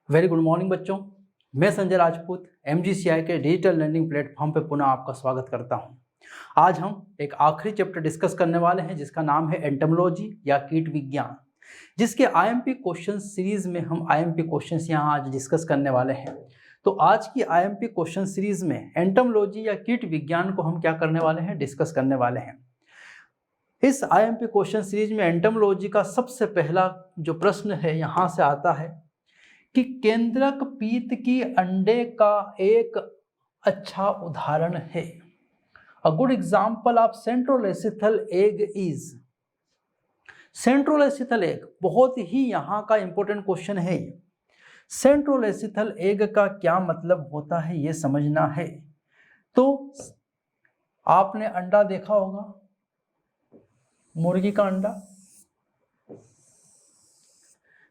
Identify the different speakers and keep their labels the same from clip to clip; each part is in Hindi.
Speaker 1: वेरी गुड मॉर्निंग बच्चों। मैं संजय राजपूत MGCI के डिजिटल लर्निंग प्लेटफॉर्म पे पुनः आपका स्वागत करता हूं। आज हम एक आखिरी चैप्टर डिस्कस करने वाले हैं जिसका नाम है एंटोमोलॉजी या कीट विज्ञान, जिसके IMP क्वेश्चन सीरीज में हम IMP क्वेश्चंस यहां आज डिस्कस करने वाले हैं। तो आज की IMP क्वेश्चन सीरीज में एंटोमोलॉजी या कीट विज्ञान को हम क्या करने वाले हैं, डिस्कस करने वाले हैं। इस IMP क्वेश्चन सीरीज में एंटोमोलॉजी का सबसे पहला जो प्रश्न है यहां से आता है कि केंद्रक पीत की अंडे का एक अच्छा उदाहरण है। A good example of centrolecithal egg is. Centrolecithal egg बहुत ही यहाँ का इंपॉर्टेंट क्वेश्चन है। सेंट्रोलेसिथल एग का क्या मतलब होता है ये समझना है। तो आपने अंडा देखा होगा, मुर्गी का अंडा,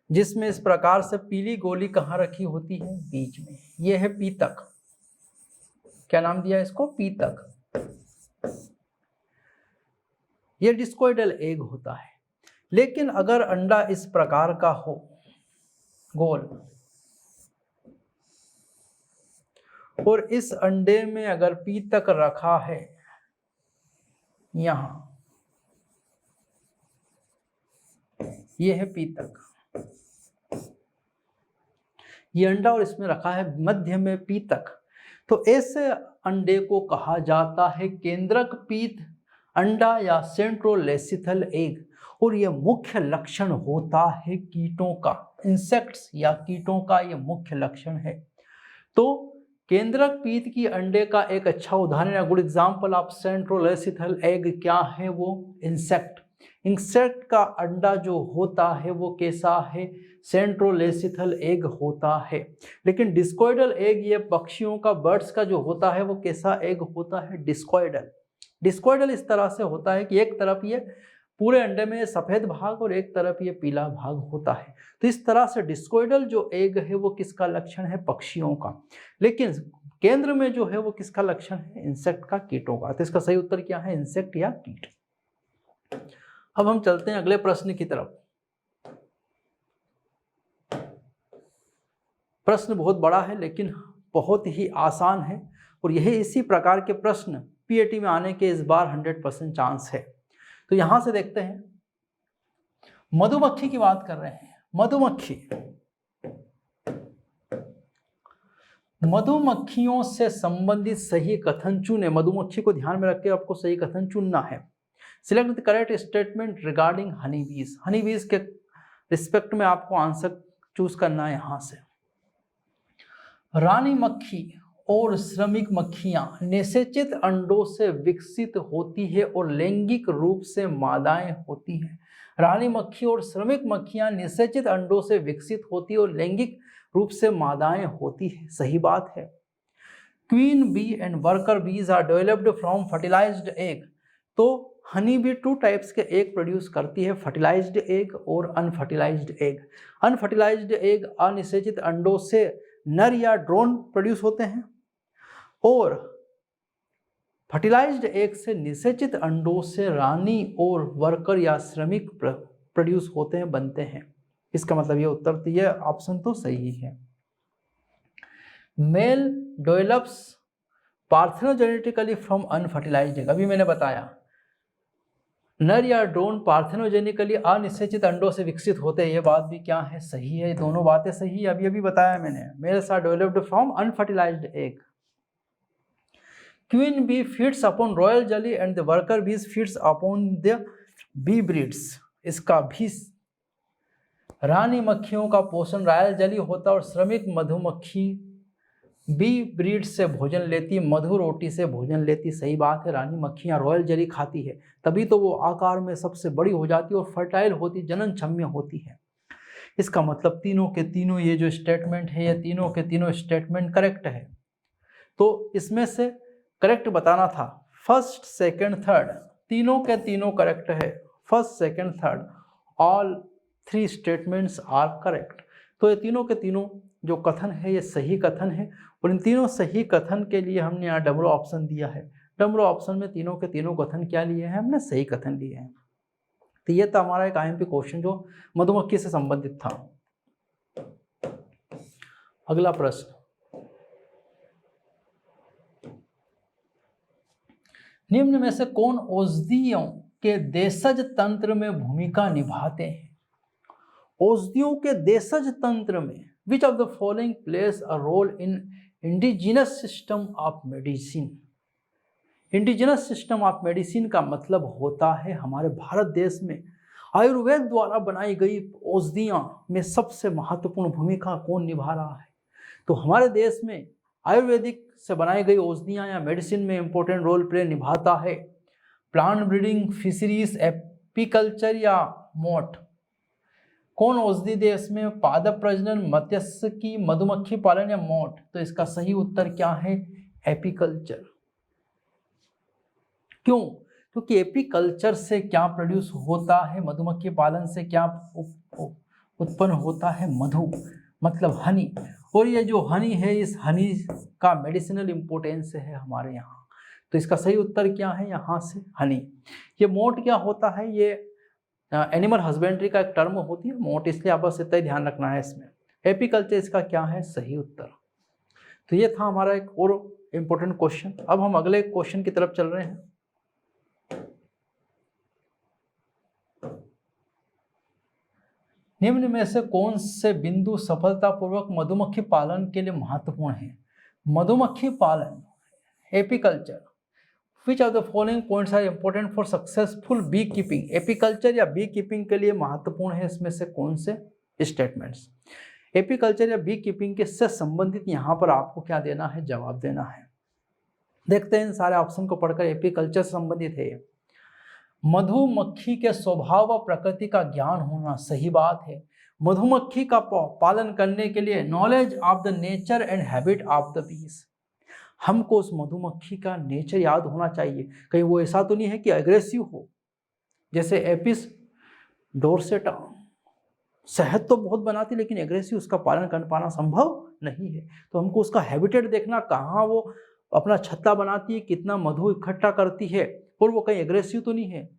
Speaker 1: जिसमें इस प्रकार से पीली गोली कहाँ रखी होती है, बीच में। यह है पीतक। क्या नाम दिया इसको, पीतक। यह डिस्कोइडल एग होता है। लेकिन अगर अंडा इस प्रकार का हो, गोल, और इस अंडे में अगर पीतक रखा है यहां, यह है पीतक, ये अंडा और इसमें रखा है मध्य में पीतक, तो ऐसे अंडे को कहा जाता है केंद्रक पीत अंडा या सेंट्रोलेसिथल एग। और यह मुख्य लक्षण होता है कीटों का, इंसेक्ट्स या कीटों का यह मुख्य लक्षण है। तो केंद्रक पीत की अंडे का एक अच्छा उदाहरण या good example of centrolecithal egg क्या है, वो इंसेक्ट। इंसेक्ट का अंडा जो होता है वो कैसा है, सेंट्रोलेसिथल एग होता है। लेकिन डिस्कोइडल एग, ये पक्षियों का, बर्ड्स का जो होता है वो कैसा एग होता है, डिस्कोइडल। डिस्कोइडल इस तरह से होता है कि एक तरफ ये पूरे अंडे में सफेद भाग और एक तरफ ये पीला भाग होता है। तो इस तरह से डिस्कोइडल जो एग है वो किसका लक्षण है, पक्षियों का। लेकिन केंद्र में जो है वो किसका लक्षण है, इंसेक्ट का, कीटों का। तो इसका सही उत्तर क्या है, इंसेक्ट या कीट। अब हम चलते हैं अगले प्रश्न की तरफ। प्रश्न बहुत बड़ा है लेकिन बहुत ही आसान है, और यही इसी प्रकार के प्रश्न PAT में आने के इस बार 100% चांस है। तो यहां से देखते हैं, मधुमक्खी की बात कर रहे हैं। मधुमक्खियों से संबंधित सही कथन चुने। मधुमक्खी को ध्यान में रख के आपको सही कथन चुनना है। Select the correct statement regarding Honey बीज। हनी बीज के रिस्पेक्ट में आपको आंसर चूज करना है। यहां से रानी मक्खी और श्रमिक मक्खियां निषेचित अंडों से विकसित होती है और लैंगिक रूप से मादाएं होती हैं। रानी मक्खी और श्रमिक मक्खियां निषेचित अंडों से विकसित होती है और लैंगिक रूप से मादाएं होती है, सही बात है। Queen bee and worker bees are developed from fertilised egg. तो हनी बी 2 टाइप्स के एग प्रोड्यूस करती है, फर्टिलाइज्ड एग और अनफर्टिलाइज्ड एग। अनफर्टिलाइज्ड एग अनिषेचित अंडों से नर या ड्रोन प्रोड्यूस होते हैं, और फर्टिलाइज्ड एग से निषेचित अंडों से रानी और वर्कर या श्रमिक प्रोड्यूस होते हैं, बनते हैं। इसका मतलब ये उत्तर, तो ये ऑप्शन तो सही है। Male develops parthenogenetically from unfertilised egg. अभी मैंने बताया नर या ड्रोन पार्थेनोजेनिकली अनिषेचित अंडों से विकसित होते हैं, ये बात भी क्या है, सही है। दोनों बातें सही है, अभी बताया मैंने। Males are developed from unfertilised egg. Queen bee feeds upon royal jelly and the worker bees feeds upon the bee breeds. इसका भी रानी मक्खियों का पोषण रॉयल जेली होता है और श्रमिक मधुमक्खी बी ब्रीड से भोजन लेती, मधु रोटी से भोजन लेती, सही बात है। रानी मक्खियां रॉयल जेली खाती है, तभी तो वो आकार में सबसे बड़ी हो जाती है और फर्टाइल होती, जनन क्षम्य होती है। इसका मतलब तीनों के तीनों ये जो स्टेटमेंट है, ये तीनों के तीनों स्टेटमेंट करेक्ट है। तो इसमें से करेक्ट बताना था फर्स्ट, सेकंड, थर्ड, तीनों के तीनों करेक्ट है। First, second, third, all 3 statements are correct. तो ये तीनों के तीनों जो कथन है ये सही कथन है, और इन तीनों सही कथन के लिए हमने यहाँ डबल ऑप्शन दिया है। डबल ऑप्शन में तीनों के तीनों कथन क्या लिए हैं, हमने सही कथन लिए हैं। तो ये था हमारा एक IMP क्वेश्चन जो मधुमक्खी से संबंधित था। अगला प्रश्न, निम्न में से कौन औषधियों के देशज तंत्र में भूमिका निभाते हैं? औषधियों के देशज तंत्र में which of the following place a role in indigenous system of medicine? Indigenous system of medicine का मतलब होता है हमारे भारत देश में आयुर्वेद द्वारा बनाई गई औषधियां में सबसे महत्वपूर्ण भूमिका कौन निभा रहा है? तो हमारे देश में आयुर्वेदिक से बनाई गई औषधियां या मेडिसिन में इंपॉर्टेंट रोल प्ले निभाता है प्लांट ब्रीडिंग, फिशरीज, एपीकल्चर या मोट। कौन औषधि देश में पादप प्रजनन, मत्स्यिकी, मधुमक्खी पालन या मोट? तो इसका सही उत्तर क्या है? एपीकल्चर। क्यों? क्योंकि एपीकल्चर से क्या प्रोड्यूस होता है? मधुमक्खी पालन से क्या उत्पन्न होता है? मधु, मतलब हनी। और ये जो हनी है, इस हनी का मेडिसिनल इंपोर्टेंस है हमारे यहाँ। तो इसका सही उत्तर क्या है? यहाँ से हनी। ये मोट क्या होता है? ये एनिमल हस्बेंड्री का एक टर्म होती है मोट, इसलिए आप बस इतना ही ध्यान रखना है इसमें। एपीकल्चर इसका क्या है? सही उत्तर। तो ये था हमारा एक और इम्पोर्टेंट क्वेश्चन। अब हम अगले क्वेश्चन की तरफ चल रहे हैं। निम्न में से कौन से बिंदु सफलतापूर्वक मधुमक्खी पालन के लिए महत्वपूर्ण है? मधुमक्खी पालन, apiculture. Which of the following points are important for successful bee keeping? Apiculture या बी कीपिंग के लिए महत्वपूर्ण है इसमें से कौन से स्टेटमेंट्स? एपीकल्चर या बी कीपिंग के से संबंधित यहाँ पर आपको क्या देना है? जवाब देना है। देखते हैं इन सारे ऑप्शन को पढ़कर। एपीकल्चर से संबंधित है मधुमक्खी के स्वभाव व प्रकृति का ज्ञान होना, सही बात है। मधुमक्खी का पालन करने के लिए knowledge of the nature and habit of the bees, हमको उस मधुमक्खी का नेचर याद होना चाहिए। कहीं वो ऐसा तो नहीं है कि एग्रेसिव हो, जैसे एपिस डोर्सेटा शहद तो बहुत बनाती लेकिन एग्रेसिव, उसका पालन कर पाना संभव नहीं है। तो हमको उसका हैबिटेट देखना, कहाँ वो अपना छत्ता बनाती है, कितना मधु इकट्ठा करती है, और वो कहीं एग्रेसिव तो नहीं है,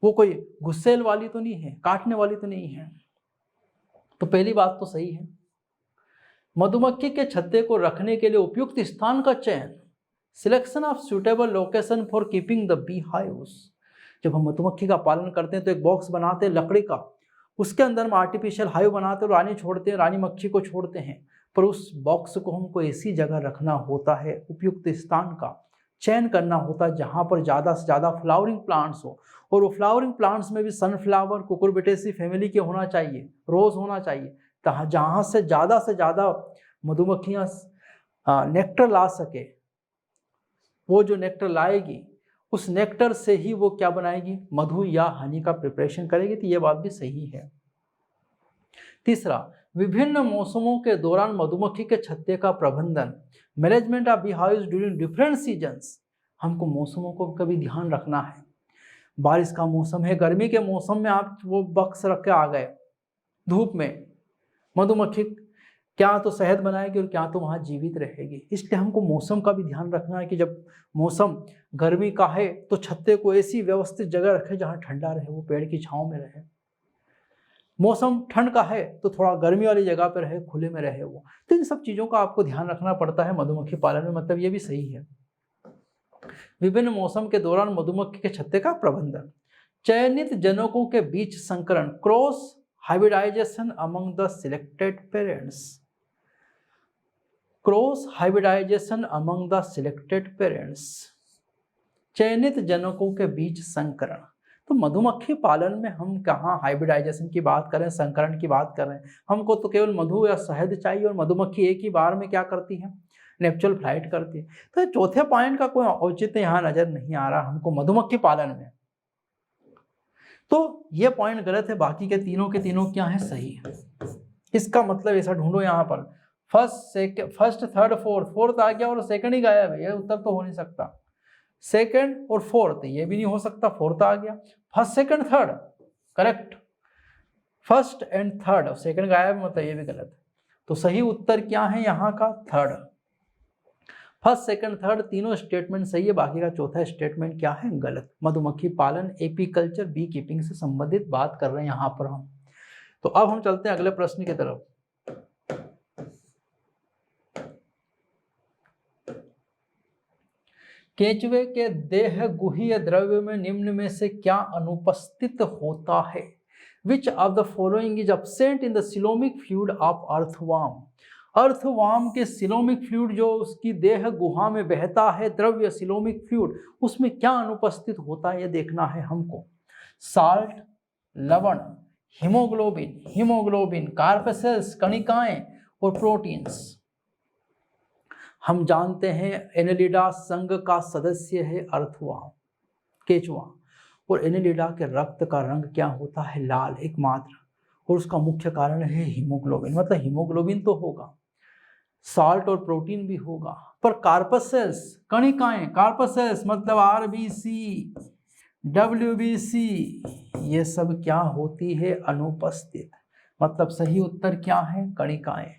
Speaker 1: वो कोई गुस्सेल वाली तो नहीं है, काटने वाली तो नहीं है। तो पहली बात तो सही है। मधुमक्खी के छत्ते को रखने के लिए उपयुक्त स्थान का चयन, selection of suitable location for keeping the bee hives. जब हम मधुमक्खी का पालन करते हैं तो एक बॉक्स बनाते हैं लकड़ी का, उसके अंदर हम आर्टिफिशियल हाइव बनाते हैं, रानी छोड़ते हैं, रानी मक्खी को छोड़ते हैं, पर उस बॉक्स को हमको ऐसी जगह रखना होता है, उपयुक्त स्थान का चयन करना होता है जहाँ पर ज़्यादा से ज़्यादा फ्लावरिंग प्लांट्स हो, और वो फ्लावरिंग प्लांट्स में भी सनफ्लावर, कुकुरबिटेसी फैमिली के होना चाहिए, रोज होना चाहिए, जहाँ से ज़्यादा मधुमक्खियाँ नेक्टर ला सके। वो जो नेक्टर लाएगी उस नेक्टर से ही वो क्या बनाएगी? मधु या हनी का प्रिपरेशन करेगी। तो ये बात भी सही है। तीसरा, विभिन्न मौसमों के दौरान मधुमक्खी के छत्ते का प्रबंधन, management of bee hives during different seasons. हमको मौसमों को कभी ध्यान रखना है। बारिश का मौसम है, गर्मी के मौसम में आप वो बक्स रख के आ गए धूप में, मधुमक्खी क्या तो शहद बनाएगी और क्या तो वहाँ जीवित रहेगी। इसलिए हमको मौसम का भी ध्यान रखना है कि जब मौसम गर्मी का है तो छत्ते को ऐसी व्यवस्थित जगह रखे जहाँ ठंडा रहे, वो पेड़ की छाँव में रहे। मौसम ठंड का है तो थोड़ा गर्मी वाली जगह पर रहे, खुले में रहे वो। तो इन सब चीज़ों का आपको ध्यान रखना पड़ता है मधुमक्खी पालन में, मतलब ये भी सही है। विभिन्न मौसम के दौरान मधुमक्खी के छत्ते का प्रबंधन, चयनित जनकों के बीच संकरण, cross hybridisation among the selected parents, cross hybridisation among the selected parents, चयनित जनकों के बीच संकरण। तो मधुमक्खी पालन में हम कहाँ हाइब्रिडाइजेशन की बात करें, संकरण की बात कर रहे हैं। हमको तो केवल मधु या शहद चाहिए, और मधुमक्खी एक ही बार में क्या करती है? नेचुरल फ्लाइट करती है। तो चौथे पॉइंट का कोई औचित्य यहाँ नजर नहीं आ रहा हमको मधुमक्खी पालन में। तो ये पॉइंट गलत है, बाकी के तीनों क्या है? सही है। इसका मतलब ऐसा ढूंढो यहाँ पर, फर्स्ट थर्ड फोर्थ आ गया और सेकंड ही गायब है, ये उत्तर तो हो नहीं सकता। सेकंड और फोर्थ ये भी नहीं हो सकता, फोर्थ आ गया। First second third correct, first and third, second गायब, मतलब ये भी गलत है। तो सही उत्तर क्या है यहाँ का? थर्ड। फर्स्ट सेकंड थर्ड तीनों स्टेटमेंट सही है, बाकी का चौथा स्टेटमेंट क्या है? गलत। मधुमक्खी पालन, एपीकल्चर, बी कीपिंग से संबंधित बात कर रहे हैं यहाँ पर हम। तो अब हम चलते हैं अगले प्रश्न की तरफ। केंचुए के देह गुहीय द्रव्य में निम्न में से क्या अनुपस्थित होता है? विच of the following is absent in the coelomic fluid of earthworm? Earthworm के सिलोमिक फ्लूइड जो उसकी देह गुहा में बहता है द्रव्य सिलोमिक फ्लूइड, उसमें क्या अनुपस्थित होता है ये देखना है हमको। साल्ट, लवण, हीमोग्लोबिन, कार्पेसेल्स, कणिकाएं और प्रोटीन्स। हम जानते हैं एनेलिडा संघ का सदस्य है अर्थवर्म, केंचुआ, और एनेलिडा के रक्त का रंग क्या होता है? लाल एकमात्र, और उसका मुख्य कारण है हीमोग्लोबिन। मतलब हीमोग्लोबिन तो होगा, साल्ट और प्रोटीन भी होगा, पर कार्पेसेल्स, कणिकाएं, कार्पेसेल्स मतलब आरबीसी, डब्ल्यूबीसी, ये सब क्या होती है? अनुपस्थित। मतलब सही उत्तर क्या है? कणिकाएं।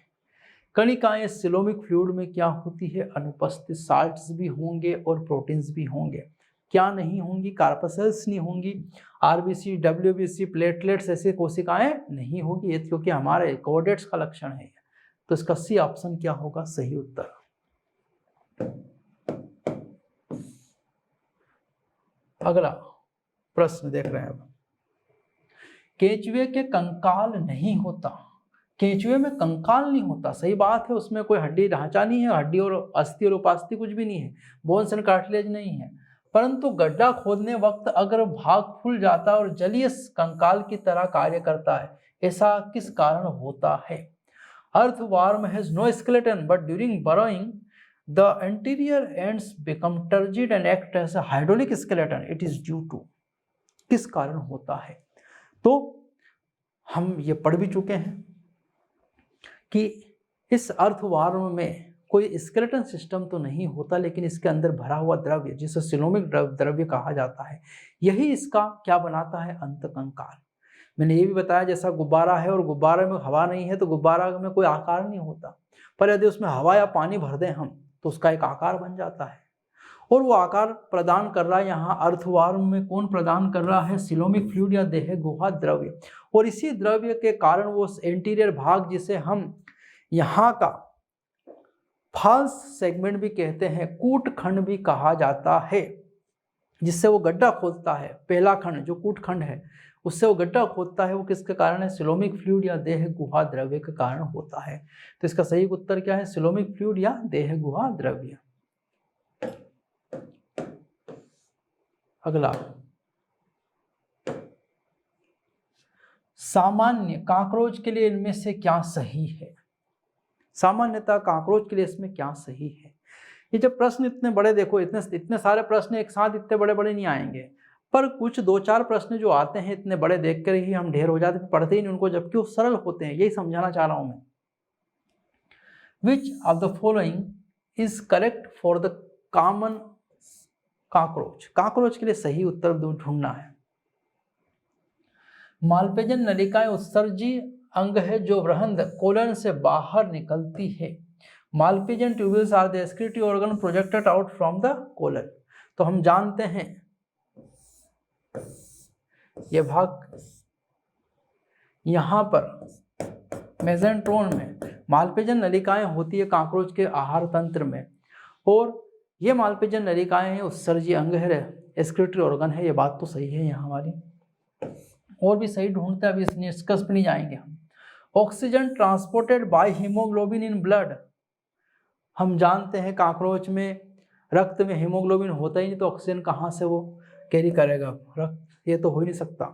Speaker 1: कणिकाएं सिलोमिक फ्लूइड में क्या होती है? अनुपस्थित। साल्ट्स भी होंगे और प्रोटीन्स भी होंगे, क्या नहीं होंगी? कार्पेसेल्स नहीं होंगी, आरबीसी, डब्ल्यूबीसी, प्लेटलेट्स ऐसी कोशिकाएं नहीं होगी, ये क्योंकि हमारे कोऑर्डिनेट्स का लक्षण है। तो इसका सी ऑप्शन क्या होगा सही उत्तर। अगला प्रश्न देख रहे हैं अब। केंचुए के कंकाल नहीं होता। केंचुए में कंकाल नहीं होता, सही बात है, उसमें कोई हड्डी ढांचा नहीं है, हड्डी और अस्थि और उपास्थि कुछ भी नहीं है, बोन्स एंड कार्टिलेज नहीं है, परंतु गड्ढा खोदने वक्त अगर भाग फूल जाता है और जलीय कंकाल की तरह कार्य करता है, ऐसा किस कारण होता है? Earthworm has no skeleton but during burrowing the anterior ends become turgid and act as a hydraulic skeleton. It is due to, किस कारण होता है? तो हम ये पढ़ भी चुके हैं कि इस अर्थवर्म में कोई स्केलेटन सिस्टम तो नहीं होता, लेकिन इसके अंदर भरा हुआ द्रव्य जिसे सिलोमिक द्रव्य कहा जाता है, यही इसका क्या बनाता है? अंतकंकाल। मैंने ये भी बताया जैसा गुब्बारा है और गुब्बारे में हवा नहीं है तो गुब्बारा में कोई आकार नहीं होता, पर यदि उसमें हवा या पानी भर दें हम तो उसका एक आकार बन जाता है, और वो आकार प्रदान कर रहा है यहाँ अर्थवर्म में कौन प्रदान कर रहा है? सिलोमिक फ्लूइड या देह गुहा द्रव्य। और इसी द्रव्य के कारण वो एंटीरियर भाग जिसे हम यहाँ का फॉल्स सेगमेंट भी कहते हैं, कूट खंड भी कहा जाता है, जिससे वो गड्ढा खोदता है, पहला खंड जो कूट खंड है उससे वो गड्ढा खोदता है, वो किसके कारण है? सिलोमिक फ्लूइड या देह गुहा द्रव्य के कारण होता है। तो इसका सही उत्तर क्या है? सिलोमिक फ्लूइड या देह गुहा द्रव्य। अगला, सामान्य काकरोच के लिए इनमें से क्या सही है? सामान्यतः काकरोच के लिए इसमें क्या सही है? ये जब प्रश्न इतने बड़े, देखो इतने सारे प्रश्न एक साथ इतने बड़े बड़े नहीं आएंगे, पर कुछ 2-4 प्रश्न जो आते हैं इतने बड़े देख कर ही हम ढेर हो जाते हैं, पढ़ते ही नहीं उनको, जबकि वो सरल होते हैं, यही समझाना चाह रहा हूं मैं। विच of the following is correct for the common cockroach? Cockroach के लिए सही उत्तर ढूंढना है। मालपेजन नलिकाएं उत्सर्जी अंग है जो वृहद कोलन से बाहर निकलती है। Malpighian tubules are the excretory organ projected out from the colon. तो हम जानते हैं ये भाग यहाँ पर मेसेंट्रोन में मालपेजन नलिकाएं होती है काकरोच के आहार तंत्र में, और ये मालपेजन नलिकाएं हैं उत्सर्जी अंग है, एक्सक्रीटरी ऑर्गन है, ये बात तो सही है यहाँ हमारी। और भी सही ढूंढते हैं, अभी इस निष्कर्ष पे नहीं जाएंगे हम। Oxygen transported by haemoglobin in blood. हम जानते हैं काकरोच में रक्त में हीमोग्लोबिन होता ही नहीं, तो ऑक्सीजन कहाँ से वो कैरी करेगा रक्त? ये तो हो ही नहीं सकता।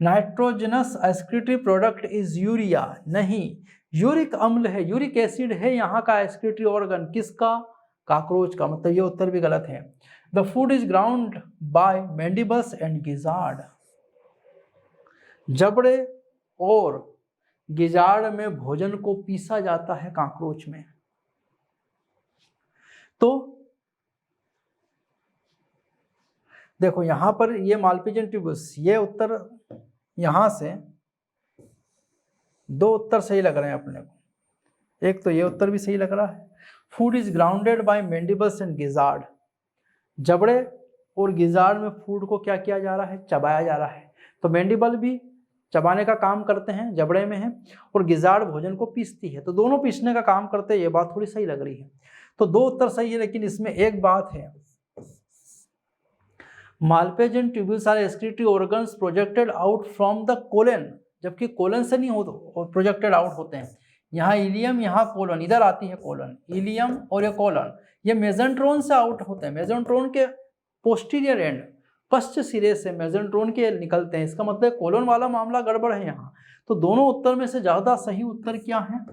Speaker 1: Nitrogenous excretory product is urea. नहीं, यूरिक अम्ल है, यूरिक एसिड है यहाँ का एक्सक्रीटरी ऑर्गन, किसका? काकरोच का। मतलब ये उत्तर भी गलत है। The food is ground by mandibles and gizzard. जबड़े और गिजार्ड में भोजन को पीसा जाता है काकरोच में। तो देखो यहां पर ये मालपेजन ट्यूब्यूल्स, ये उत्तर यहां से 2 उत्तर सही लग रहे हैं अपने को। एक तो ये उत्तर भी सही लग रहा है, food is grounded by mandibles and gizzard. जबड़े और गिजार्ड में फूड को क्या किया जा रहा है? चबाया जा रहा है। तो मैंडिबल भी चबाने का काम करते हैं, जबड़े में है, और गिजार्ड भोजन को पीसती है, तो दोनों पीसने का काम करते हैं। ये बात थोड़ी सही लग रही है। तो 2 उत्तर सही है, लेकिन इसमें एक बात है Malpighian tubules are excretory organs projected out from the colon, जबकि कोलन से नहीं होते, प्रोजेक्टेड आउट होते हैं। यहाँ इलियम, यहाँ कोलन, इधर आती है कोलन, इलियम और ये कोलन, ये मेजेंट्रोन से आउट होते हैं। मेजेंट्रोन के पोस्टीरियर एंड, पश्च सिरे से मेजेंट्रोन के निकलते हैं। इसका मतलब कोलन वाला मामला गड़बड़ है यहाँ। तो दोनों उत्तर में से ज्यादा सही उत्तर क्या है?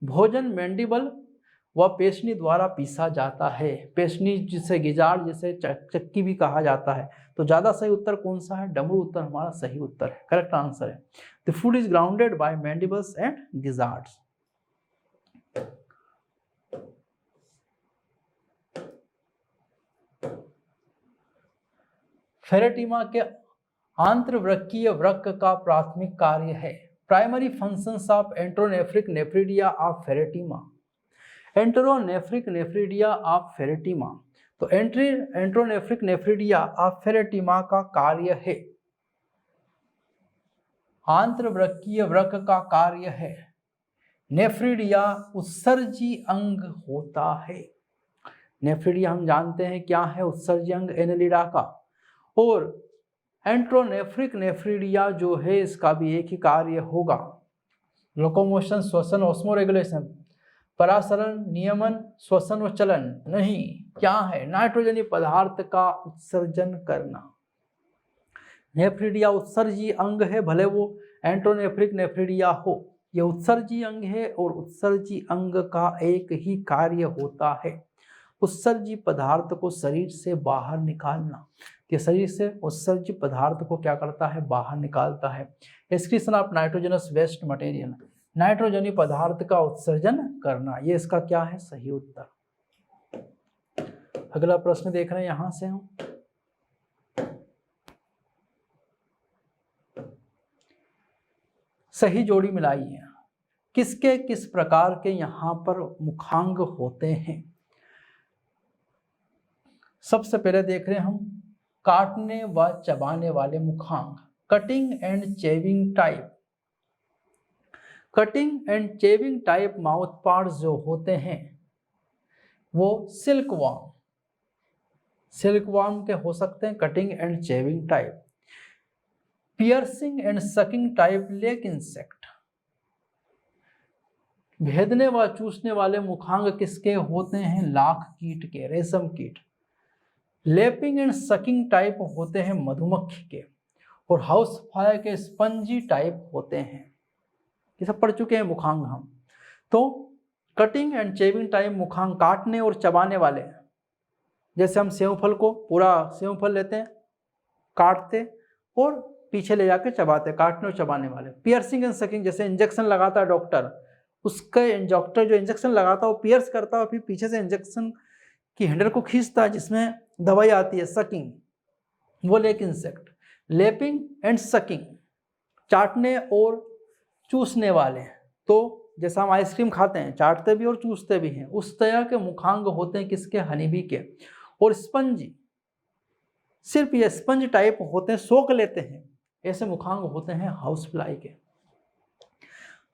Speaker 1: भोजन मैंडिबल व पेशनी द्वारा पीसा जाता है। पेशनी जिसे गिजाड़, जिसे चक्की भी कहा जाता है। तो ज्यादा सही उत्तर कौन सा है? डमरू उत्तर हमारा सही उत्तर है, करेक्ट आंसर है। The food is grounded by mandibles and gizzards. Pheretima के आंत्रवृक्कीय वृक्क का प्राथमिक कार्य है। Primary functions of enteronephric nephridia of Pheretima. Enteronephric nephridia of Pheretima, तो एंट्रोनेफ्रिक नेफ्रिडिया ऑफ फेरेटिमा का कार्य है, आंत्रवृक्कीय वृक्क का कार्य है। नेफ्रिडिया उत्सर्जी अंग होता है। नेफ्रिडिया हम जानते हैं क्या है, उत्सर्जी अंग एनेलिडा का। और एंट्रोनेफ्रिक नेफ्रिडिया जो है इसका भी एक ही कार्य होगा, लोकोमोशन, श्वसन, ऑस्मोरेगुलेशन, परासरण, नियमन, श्वसन व चलन नहीं, क्या है? नाइट्रोजनी पदार्थ का उत्सर्जन करना। नेफ्रिडिया उत्सर्जी अंग है, भले वो एंट्रोनेफ्रिक नेफ्रिडिया हो, ये उत्सर्जी अंग है और उत्सर्जी अंग का एक ही कार्य होता है, उत्सर्जी पदार्थ को शरीर से बाहर निकालना। ये शरीर से उत्सर्जी पदार्थ को क्या करता है? बाहर निकालता है। Excretion of nitrogenous waste material, नाइट्रोजनी पदार्थ का उत्सर्जन करना, ये इसका क्या है? सही उत्तर। अगला प्रश्न देख रहे हैं यहां से हम, सही जोड़ी मिलाई है। किसके किस प्रकार के यहां पर मुखांग होते हैं? सबसे पहले देख रहे हैं हम काटने व चबाने वाले मुखांग, cutting and chewing type. Cutting and chewing type mouth parts जो होते हैं वो सिल्कवॉर्म, सिल्कवॉर्म के हो सकते हैं, cutting and chewing type. Piercing and sucking type leg insect. भेदने व चूसने वाले मुखांग किसके होते हैं? लाख कीट के, रेशम कीट। लेपिंग एंड सकिंग टाइप होते हैं मधुमक्खी के। और हाउस फ्लाई के स्पंजी टाइप होते हैं। ये सब पढ़ चुके हैं मुखांग हम। तो कटिंग एंड चेविंग टाइप मुखांग काटने और चबाने वाले, जैसे हम सेवफल को, पूरा सेवफल लेते हैं, काटते और पीछे ले जाकर चबाते, काटने और चबाने वाले। पियर्सिंग एंड सकिंग, जैसे इंजेक्शन लगाता है डॉक्टर, उसका इंजेक्टर जो इंजेक्शन लगाता है वो पियर्स करता है और फिर पीछे से इंजेक्शन की हैंडल को खींचता है जिसमें दवाई आती है, सकिंग, वो leg insect. Lapping and sucking, चाटने और चूसने वाले, तो जैसा हम आइसक्रीम खाते हैं, चाटते भी और चूसते भी हैं, उस तरह के मुखांग होते हैं किसके? हनीबी के। और स्पंजी, सिर्फ ये स्पंज टाइप होते हैं, सोख लेते हैं, ऐसे मुखांग होते हैं हाउस फ्लाई के।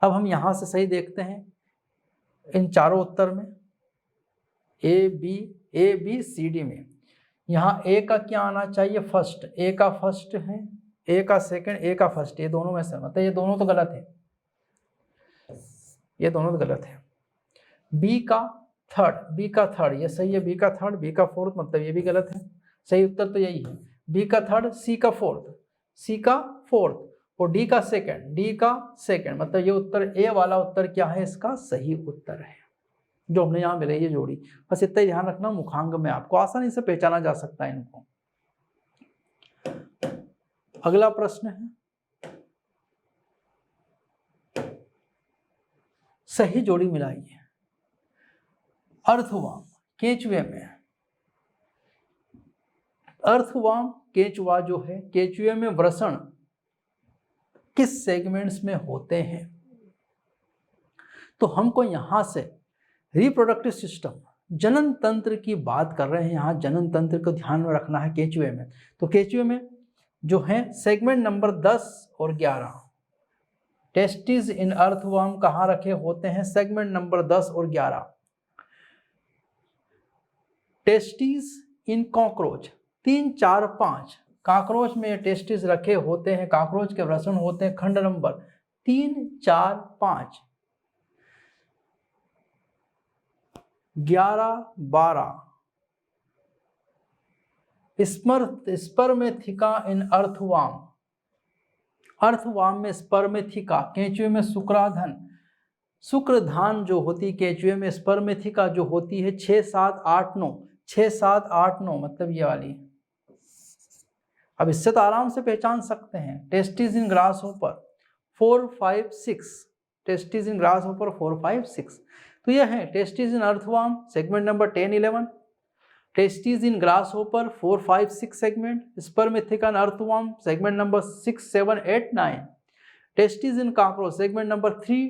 Speaker 1: अब हम यहां से सही देखते हैं इन चारों उत्तर में, ए बी सी डी में। यहाँ ए का क्या आना चाहिए? फर्स्ट, ए का फर्स्ट है, ए का सेकंड, ए का फर्स्ट, ये दोनों में से, मतलब ये दोनों तो गलत है, ये दोनों तो गलत है। बी का थर्ड, ये सही है, बी का थर्ड, बी का फोर्थ, मतलब ये भी गलत है। सही उत्तर तो यही है, बी का थर्ड, सी का फोर्थ और डी का सेकंड, मतलब ये उत्तर, ए वाला उत्तर क्या है? इसका सही उत्तर है, जो हमने यहाँ मिले ये जोड़ी। बस इतना ही ध्यान रखना, मुखांग में आपको आसानी से पहचाना जा सकता है इनको। अगला प्रश्न है, सही जोड़ी मिलाइए। अर्थवर्म केंचुए में, अर्थवर्म केंचुआ जो है, केंचुए में वृषण किस सेगमेंट्स में होते हैं? तो हमको यहां से रिप्रोडक्टिव सिस्टम, जनन तंत्र की बात कर रहे हैं, यहाँ जनन तंत्र को ध्यान में रखना है केंचुए में। तो केंचुए में जो है सेगमेंट नंबर 10 और 11, टेस्टिस इन अर्थवर्म कहाँ रखे होते हैं? सेगमेंट नंबर 10 और 11। टेस्टिस इन कॉकरोच, 3, 4, 5 काकरोच में टेस्टिस रखे होते हैं, काकरोच के वृषण होते हैं खंड नंबर 3, 4, 5, 11, 12 स्पर्मेथिका इन अर्थवाम, अर्थवाम में स्पर्मेथिका, केंचुए में शुक्राधान, शुक्रधान जो होती केंचुए में, स्पर्मेथिका जो होती है 6, 7, 8, 9, 6, 7, 8, 9 मतलब ये वाली। अब इससे तो आराम से पहचान सकते हैं। Testis in grasshopper 4, 5, 6, testis in grasshopper 4, 5, 6, तो यह है testis in earthworm segment number 10, 11, testis in grasshopper 4, 5, 6 segment, spermatheca in earthworm segment number 6, 7, 8, 9, testis in cockroach segment number 3,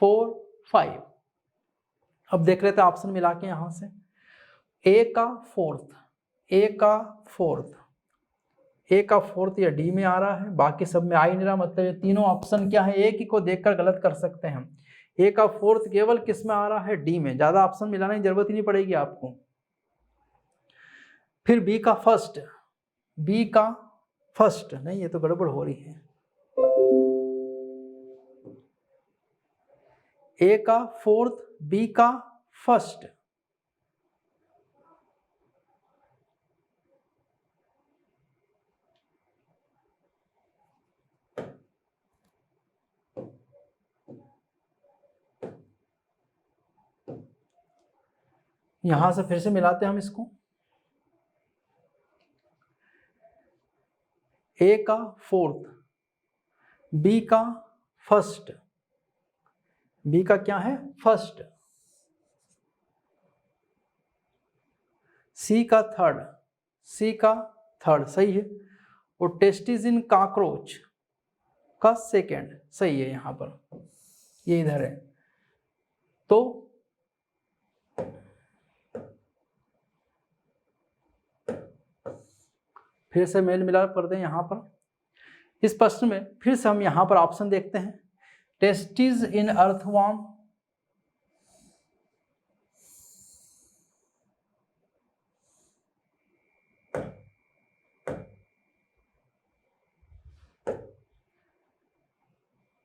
Speaker 1: 4, 5। अब देख लेते हैं ऑप्शन मिला के यहां से। ए का फोर्थ, ए का फोर्थ, ए का फोर्थ या डी में आ रहा है, बाकी सब में आ ही नहीं रहा, मतलब ये तीनों ऑप्शन क्या है, एक ही को देखकर गलत कर सकते हैं हम। ए का फोर्थ केवल किस में आ रहा है, डी में, ज्यादा ऑप्शन मिलाने की जरूरत ही नहीं पड़ेगी आपको। फिर बी का फर्स्ट, बी का फर्स्ट नहीं, ये तो गड़बड़ हो रही है। ए का फोर्थ, बी का फर्स्ट, यहां से फिर से मिलाते हैं हम इसको। ए का फोर्थ, बी का फर्स्ट, बी का क्या है फर्स्ट, सी का थर्ड, सी का थर्ड सही है, और टेस्टिस इन कॉकरोच का सेकेंड सही है, यहां पर ये इधर है। तो फिर से मेल मिलाप करते हैं यहां पर इस प्रश्न में। फिर से हम यहां पर ऑप्शन देखते हैं, testis in earthworm,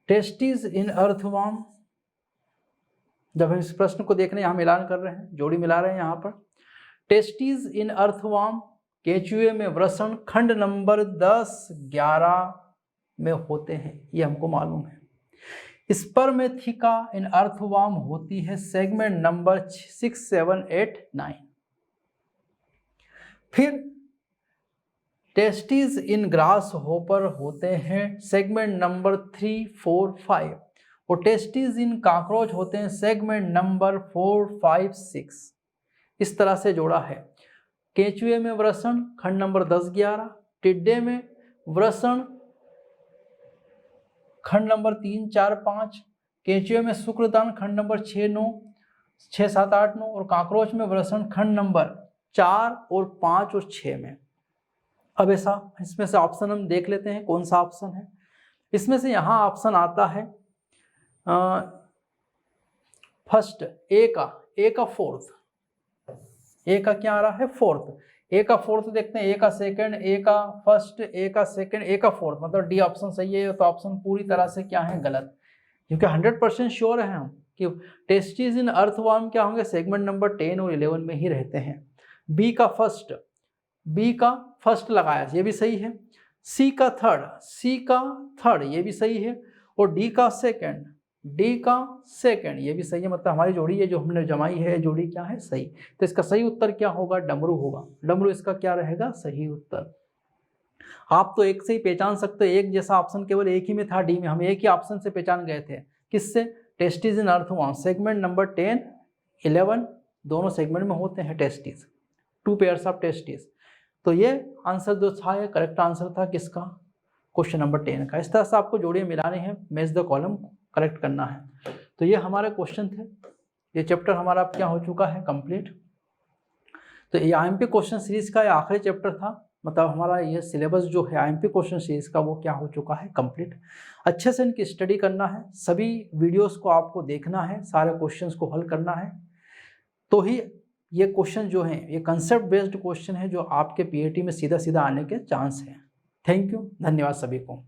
Speaker 1: testis in earthworm, जब हम इस प्रश्न को देख रहे हैं, यहां मिलान कर रहे हैं, जोड़ी मिला रहे हैं यहां पर। टेस्टिस इन अर्थवार्म केंचुए में वृषण खंड नंबर 10, 11 में होते हैं, ये हमको मालूम है। स्पर्मेथिका इन अर्थवार्म होती है सेगमेंट नंबर 6, 7, 8, 9। फिर टेस्टिस इन ग्रासहोपर होते हैं सेगमेंट नंबर 3, 4, 5, और टेस्टिस इन कॉकरोच होते हैं सेगमेंट नंबर 4, 5, 6। इस तरह से जोड़ा है। केंचुए में वृषण खंड नंबर 10, 11, टिड्डे में वृषण खंड नंबर 3, 4, 5, केंचुए में शुक्रदान खंड नंबर 6, 9, 6, 7, 8, 9, और कॉकरोच में वृषण खंड नंबर 4 और 5 और 6 में। अब ऐसा इसमें से ऑप्शन हम देख लेते हैं कौन सा ऑप्शन है। इसमें से यहाँ ऑप्शन आता है फर्स्ट, ए का फोर्थ, ए का क्या आ रहा है फोर्थ, ए का फोर्थ देखते हैं, ए का सेकंड, ए का फर्स्ट, ए का सेकंड, ए का फोर्थ, मतलब डी ऑप्शन सही है। तो ऑप्शन पूरी तरह से क्या है गलत, क्योंकि 100% श्योर है हम कि टेस्टिस इन अर्थवार्म क्या होंगे सेगमेंट नंबर 10 और 11 में ही रहते हैं। बी का फर्स्ट, बी का फर्स्ट लगाया, ये भी सही है। सी का थर्ड, सी का थर्ड, ये भी सही है। और डी का सेकंड, डी का सेकंड, ये भी सही है। मतलब हमारी जोड़ी है जो हमने जमाई है, जोड़ी क्या है सही। तो इसका सही उत्तर क्या होगा, डमरू होगा। डमरू इसका क्या रहेगा सही उत्तर। आप तो एक से ही पहचान सकते हो, एक जैसा ऑप्शन केवल एक ही में था डी में, हम एक ही ऑप्शन से पहचान गए थे। किससे, testis in earthworm segment number 10, 11 दोनों सेगमेंट में होते हैं टेस्टिस, 2 पेयर्स ऑफ टेस्टिस। तो ये आंसर जो था, ये करेक्ट आंसर था किसका, क्वेश्चन नंबर 10 का। इस तरह से आपको जोड़ियां मिलाने हैं, मैच द कॉलम करेक्ट करना है। तो ये हमारे क्वेश्चन थे। ये चैप्टर हमारा अब क्या हो चुका है कंप्लीट। तो ये आईएमपी क्वेश्चन सीरीज का ये आखिरी चैप्टर था, मतलब हमारा ये सिलेबस जो है आईएमपी क्वेश्चन सीरीज का वो क्या हो चुका है कंप्लीट। अच्छे से इनकी स्टडी करना है, सभी वीडियोस को आपको देखना है, सारे क्वेश्चंस को हल करना है, तो ही ये क्वेश्चन जो हैं ये कंसेप्ट बेस्ड क्वेश्चन है जो आपके पीएटी में सीधा सीधा आने के चांस हैं। थैंक यू, धन्यवाद सभी को।